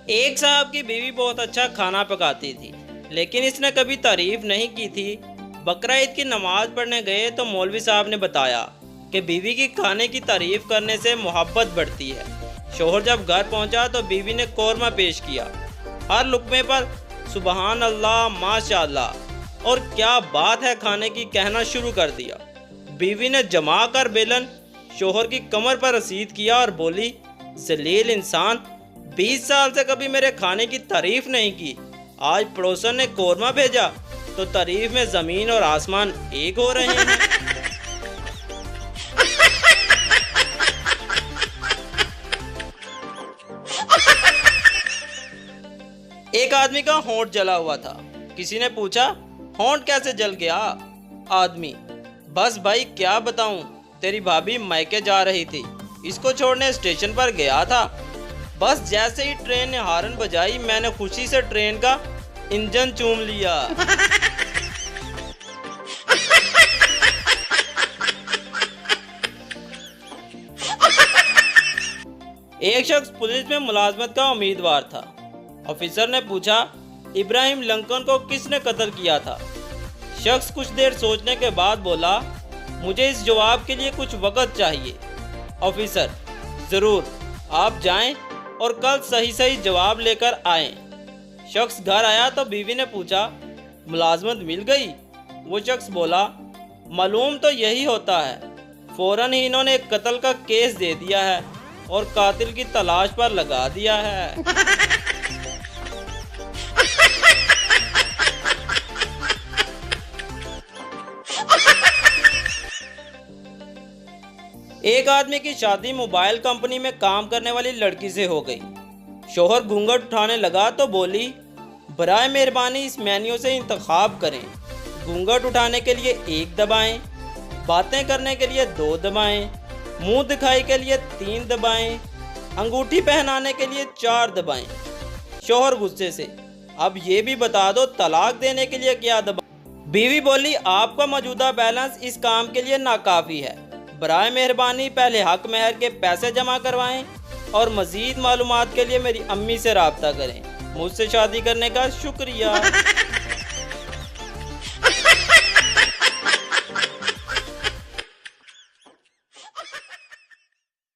एक साहब की बीवी बहुत अच्छा खाना पकाती थी, लेकिन इसने कभी तारीफ नहीं की थी। बकरा ईद की नमाज पढ़ने गए तो मौलवी साहब ने बताया कि बीवी की खाने की तारीफ करने से मोहब्बत बढ़ती है। शोहर जब घर पहुंचा तो बीवी ने कौरमा पेश किया। हर लुकमे पर सुबहान अल्लाह, माशाअल्लाह और क्या बात है खाने की कहना शुरू कर दिया। बीवी ने जमा कर बेलन शोहर की कमर पर रसीद किया और बोली, जलील इंसान, 20 साल से कभी मेरे खाने की तारीफ नहीं की, आज पड़ोसन ने कौरमा भेजा तो तारीफ में जमीन और आसमान एक हो रहे हैं। एक आदमी का होंठ जला हुआ था। किसी ने पूछा, होंठ कैसे जल गया? आदमी, बस भाई क्या बताऊं, तेरी भाभी मायके जा रही थी, इसको छोड़ने स्टेशन पर गया था। बस जैसे ही ट्रेन ने हॉर्न बजाई, मैंने खुशी से ट्रेन का इंजन चूम लिया। एक शख्स पुलिस में मुलाजमत का उम्मीदवार था। ऑफिसर ने पूछा, इब्राहिम लिंकन को किसने कत्ल किया था? शख्स कुछ देर सोचने के बाद बोला, मुझे इस जवाब के लिए कुछ वक्त चाहिए। ऑफिसर, जरूर, आप जाएं और कल सही सही जवाब लेकर आएं। शख्स घर आया तो बीवी ने पूछा, मुलाजमत मिल गई? वो शख्स बोला, मालूम तो यही होता है। फौरन ही इन्होंने एक कत्ल का केस दे दिया है और कातिल की तलाश पर लगा दिया है। एक आदमी की शादी मोबाइल कंपनी में काम करने वाली लड़की से हो गई। शोहर घूंघट उठाने लगा तो बोली, बराए मेहरबानी इस मेन्यू से इंतखाब करें। घूंघट उठाने के लिए 1 दबाएं, बातें करने के लिए 2 दबाएं, मुंह दिखाई के लिए 3 दबाएं, अंगूठी पहनाने के लिए 4 दबाएं। शोहर गुस्से से, अब ये भी बता दो तलाक देने के लिए क्या दबाएं? बीवी बोली, आपका मौजूदा बैलेंस इस काम के लिए नाकाफी है। बराए मेहरबानी पहले हक महर के पैसे जमा करवाएं और मजीद मालूमात के लिए मेरी अम्मी से राब्ता करें। मुझसे शादी करने का शुक्रिया।